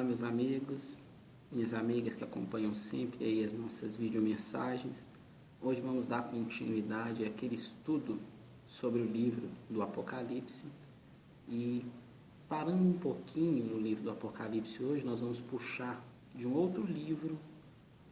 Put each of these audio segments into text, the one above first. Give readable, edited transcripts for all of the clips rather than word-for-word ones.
meus amigos, minhas amigas que acompanham sempre aí as nossas videomensagens. Hoje vamos dar continuidade àquele estudo sobre o livro do Apocalipse. E parando um pouquinho no livro do Apocalipse hoje, nós vamos puxar de um outro livro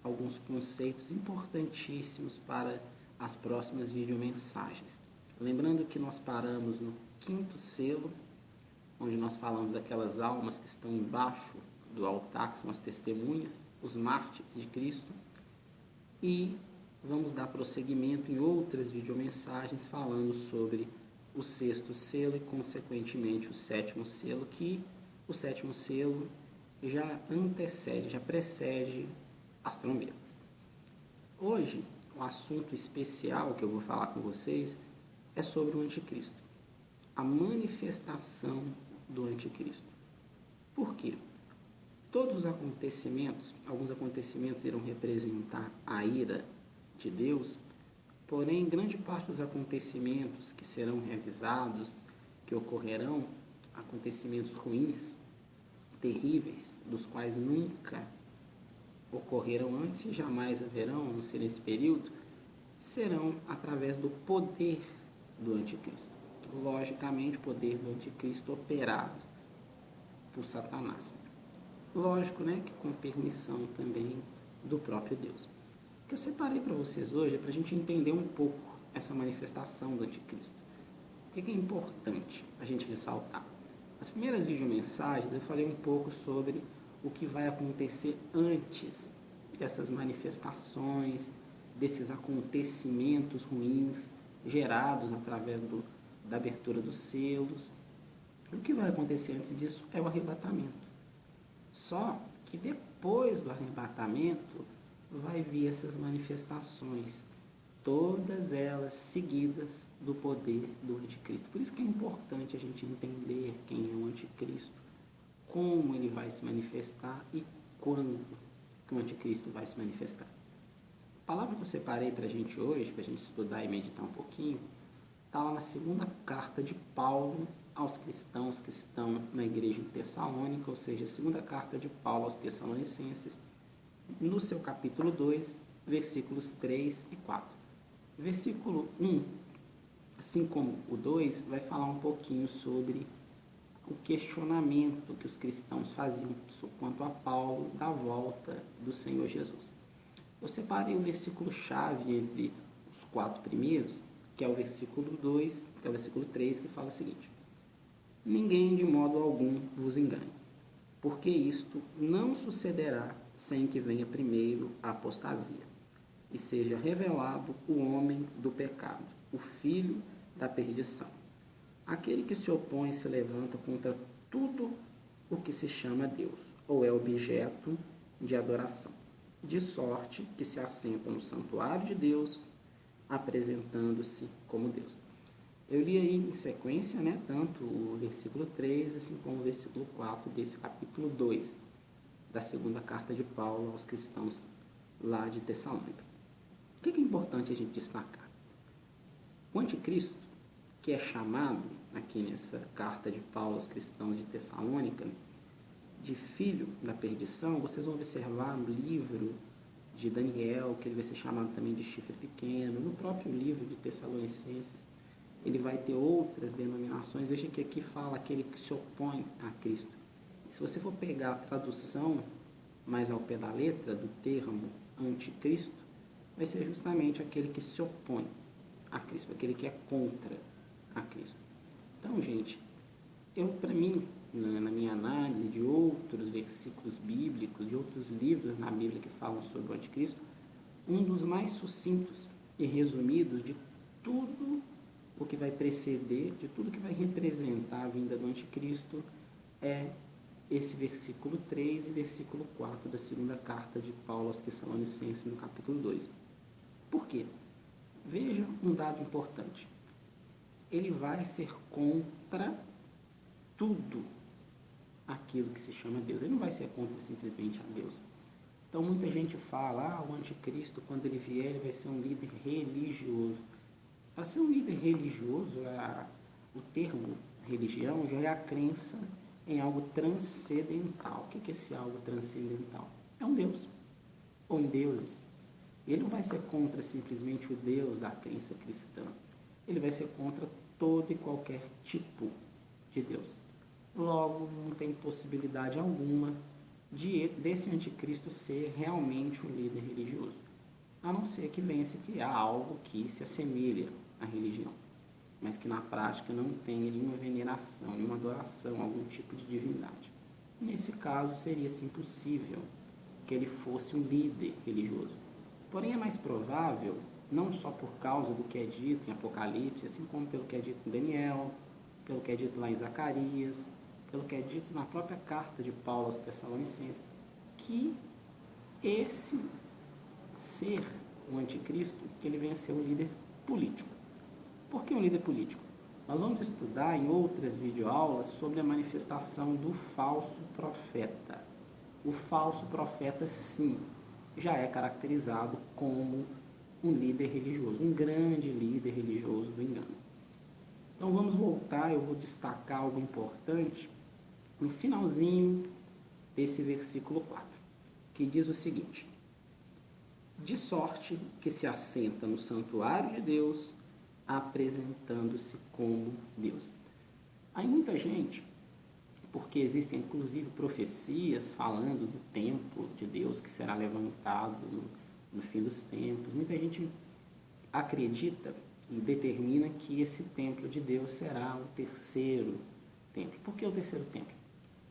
alguns conceitos importantíssimos para as próximas videomensagens. Lembrando que nós paramos no 5º selo, onde nós falamos daquelas almas que estão embaixo do altar, que são as testemunhas, os mártires de Cristo, e vamos dar prosseguimento em outras videomensagens falando sobre o 6º selo e, consequentemente, o 7º selo, que o 7º selo já antecede, já precede as trombetas. Hoje, o assunto especial que eu vou falar com vocês é sobre o anticristo, a manifestação do anticristo. Por quê? Todos os acontecimentos, alguns acontecimentos irão representar a ira de Deus, porém, grande parte dos acontecimentos que serão realizados, que ocorrerão, acontecimentos ruins, terríveis, dos quais nunca ocorreram antes e jamais haverão, a não ser nesse período, serão através do poder do anticristo. Logicamente, o poder do anticristo operado por Satanás. Lógico, né, que com permissão também do próprio Deus. O que eu separei para vocês hoje é para a gente entender um pouco essa manifestação do anticristo. O que é importante a gente ressaltar? Nas primeiras videomensagens eu falei um pouco sobre o que vai acontecer antes dessas manifestações, desses acontecimentos ruins gerados através da abertura dos selos. O que vai acontecer antes disso é o arrebatamento. Só que depois do arrebatamento vai vir essas manifestações, todas elas seguidas do poder do anticristo. Por isso que é importante a gente entender quem é o anticristo, como ele vai se manifestar e quando que o anticristo vai se manifestar. A palavra que eu separei para a gente hoje, para a gente estudar e meditar um pouquinho, está lá na 2ª carta de Paulo aos cristãos que estão na igreja de Tessalônica, ou seja, a 2ª carta de Paulo aos Tessalonicenses, no seu capítulo 2, versículos 3 e 4. Versículo 1, assim como o 2, vai falar um pouquinho sobre o questionamento que os cristãos faziam quanto a Paulo da volta do Senhor Jesus. Eu separei o versículo-chave entre os 4 primeiros, que é o versículo 2, que é o versículo 3, que fala o seguinte: ninguém de modo algum vos engane, porque isto não sucederá sem que venha primeiro a apostasia, e seja revelado o homem do pecado, o filho da perdição, aquele que se opõe e se levanta contra tudo o que se chama Deus, ou é objeto de adoração, de sorte que se assenta no santuário de Deus, apresentando-se como Deus. Eu li aí em sequência, né, tanto o versículo 3, assim como o versículo 4 desse capítulo 2, da 2ª carta de Paulo aos cristãos lá de Tessalônica. O que é importante a gente destacar? O anticristo, que é chamado aqui nessa carta de Paulo aos cristãos de Tessalônica de filho da perdição, vocês vão observar no livro de Daniel, que ele vai ser chamado também de chifre pequeno, no próprio livro de Tessalonicenses, ele vai ter outras denominações. Veja que aqui fala aquele que se opõe a Cristo. Se você for pegar a tradução mais ao pé da letra do termo anticristo, vai ser justamente aquele que se opõe a Cristo, aquele que é contra a Cristo. Então, gente, para mim, na minha análise de outros versículos bíblicos, de outros livros na Bíblia que falam sobre o anticristo, um dos mais sucintos e resumidos de tudo o que vai preceder, de tudo que vai representar a vinda do anticristo, é esse versículo 3 e versículo 4 da 2ª carta de Paulo aos Tessalonicenses, no capítulo 2. Por quê? Veja um dado importante. Ele vai ser contra tudo aquilo que se chama Deus. Ele não vai ser contra simplesmente a Deus. Então, muita gente fala, o anticristo, quando ele vier, ele vai ser um líder religioso. Para ser um líder religioso, o termo religião já é a crença em algo transcendental. O que é esse algo transcendental? É um Deus, ou em deuses. Ele não vai ser contra simplesmente o Deus da crença cristã. Ele vai ser contra todo e qualquer tipo de Deus. Logo, não tem possibilidade alguma desse anticristo ser realmente um líder religioso, a não ser que venha se criar algo que se assemelha à religião, mas que na prática não tenha nenhuma veneração, nenhuma adoração a algum tipo de divindade. Nesse caso, seria sim possível que ele fosse um líder religioso. Porém, é mais provável, não só por causa do que é dito em Apocalipse, assim como pelo que é dito em Daniel, pelo que é dito lá em Zacarias, pelo que é dito na própria carta de Paulo aos Tessalonicenses, que esse ser o anticristo, que ele venha a ser um líder político. Por que um líder político? Nós vamos estudar em outras videoaulas sobre a manifestação do falso profeta. O falso profeta, sim, já é caracterizado como um líder religioso, um grande líder religioso do engano. Então vamos voltar, eu vou destacar algo importante no finalzinho desse versículo 4, que diz o seguinte: de sorte que se assenta no santuário de Deus, apresentando-se como Deus. Aí muita gente, porque existem inclusive profecias falando do templo de Deus que será levantado no fim dos tempos, muita gente acredita e determina que esse templo de Deus será o terceiro templo. Por que o terceiro templo?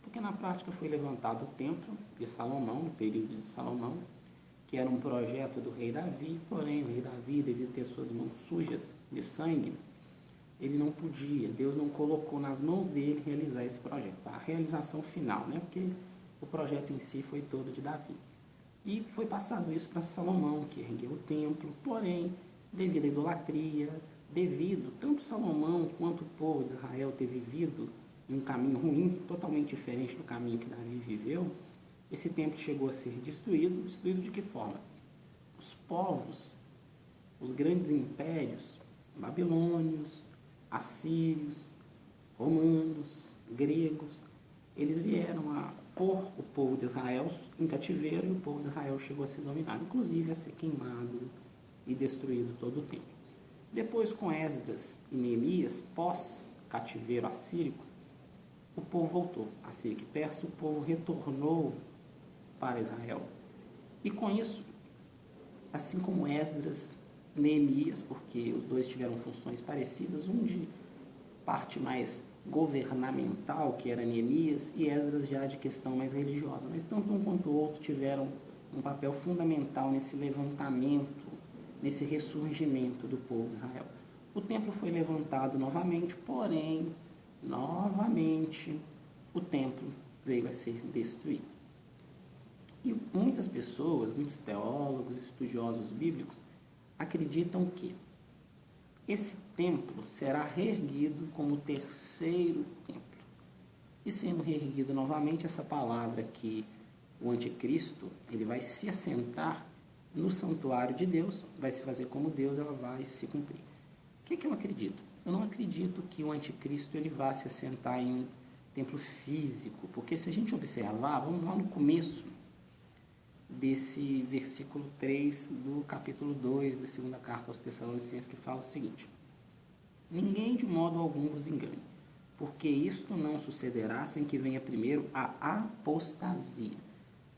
Porque na prática foi levantado o templo de Salomão, no período de Salomão, que era um projeto do rei Davi, porém o rei Davi, devido ter suas mãos sujas de sangue, ele não podia, Deus não colocou nas mãos dele realizar esse projeto, a realização final, né? Porque o projeto em si foi todo de Davi. E foi passado isso para Salomão, que ergueu o templo, porém, devido à idolatria, devido tanto Salomão quanto o povo de Israel ter vivido em um caminho ruim, totalmente diferente do caminho que Davi viveu, esse templo chegou a ser destruído. Destruído de que forma? Os povos, os grandes impérios, babilônios, assírios, romanos, gregos, eles vieram a pôr o povo de Israel em cativeiro e o povo de Israel chegou a ser dominado, inclusive a ser queimado e destruído todo o templo. Depois, com Esdras e Neemias, pós-cativeiro assírico, o povo voltou. Assírio e Persa, o povo retornou para Israel. E com isso, assim como Esdras, Neemias, porque os dois tiveram funções parecidas, um de parte mais governamental, que era Neemias, e Esdras já de questão mais religiosa. Mas tanto um quanto o outro tiveram um papel fundamental nesse levantamento, nesse ressurgimento do povo de Israel. O templo foi levantado novamente, porém, novamente, o templo veio a ser destruído. E muitas pessoas, muitos teólogos, estudiosos bíblicos, acreditam que esse templo será reerguido como o terceiro templo. E sendo reerguido novamente, essa palavra que o anticristo, ele vai se assentar no santuário de Deus, vai se fazer como Deus, ela vai se cumprir. O que eu acredito? Eu não acredito que o anticristo ele vá se assentar em um templo físico, porque se a gente observar, vamos lá no começo desse versículo 3 do capítulo 2 da segunda carta aos Tessalonicenses, que fala o seguinte: ninguém de modo algum vos engane, porque isto não sucederá sem que venha primeiro a apostasia.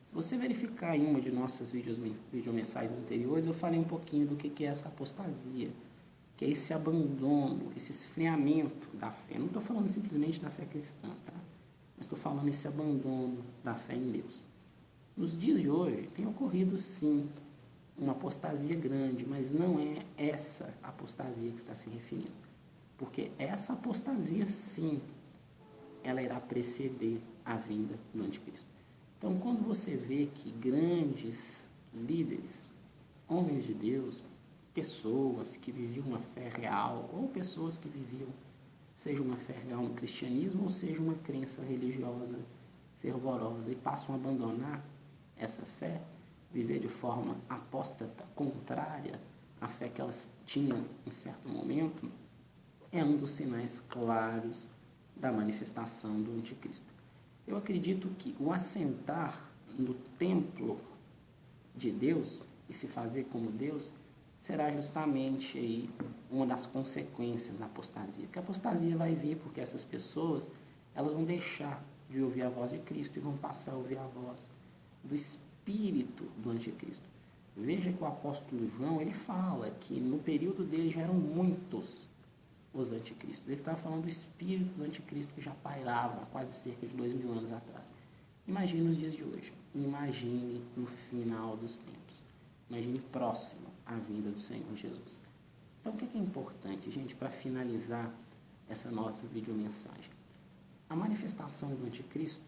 Se você verificar em uma de nossas videomensais anteriores, eu falei um pouquinho do que é essa apostasia, que é esse abandono, esse esfriamento da fé. Não estou falando simplesmente da fé cristã, tá? Mas estou falando esse abandono da fé em Deus. Nos dias de hoje tem ocorrido sim uma apostasia grande, mas não é essa apostasia que está se referindo. Porque essa apostasia sim, ela irá preceder a vinda do anticristo. Então quando você vê que grandes líderes, homens de Deus, pessoas que viviam uma fé real, ou pessoas que viviam, seja uma fé real no cristianismo, ou seja uma crença religiosa fervorosa, e passam a abandonar essa fé, viver de forma apóstata, contrária à fé que elas tinham em certo momento, é um dos sinais claros da manifestação do anticristo. Eu acredito que o assentar no templo de Deus e se fazer como Deus será justamente aí uma das consequências da apostasia. Porque a apostasia vai vir porque essas pessoas elas vão deixar de ouvir a voz de Cristo e vão passar a ouvir a voz do espírito do anticristo. Veja que o apóstolo João, ele fala que no período dele já eram muitos os anticristos. Ele estava falando do espírito do anticristo que já pairava há quase cerca de 2000 anos atrás. Imagine os dias de hoje. Imagine no final dos tempos. Imagine próximo à vinda do Senhor Jesus. Então, o que é importante, gente, para finalizar essa nossa videomensagem? A manifestação do anticristo,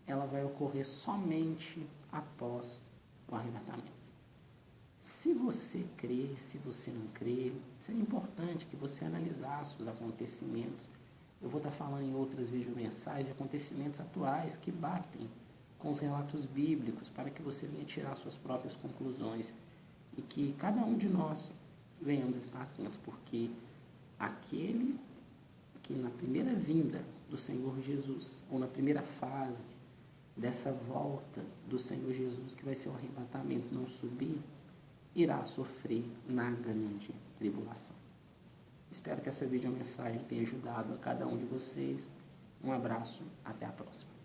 ela vai ocorrer somente após o arrebatamento. Se você crê, se você não crê, seria importante que você analisasse os acontecimentos. Eu vou estar falando em outras videomensagens de acontecimentos atuais que batem com os relatos bíblicos para que você venha tirar suas próprias conclusões e que cada um de nós venhamos estar atentos, porque aquele que na primeira vinda do Senhor Jesus, ou na primeira fase dessa volta do Senhor Jesus, que vai ser o arrebatamento, não subir, irá sofrer na grande tribulação. Espero que essa videomensagem tenha ajudado a cada um de vocês. Um abraço, até a próxima.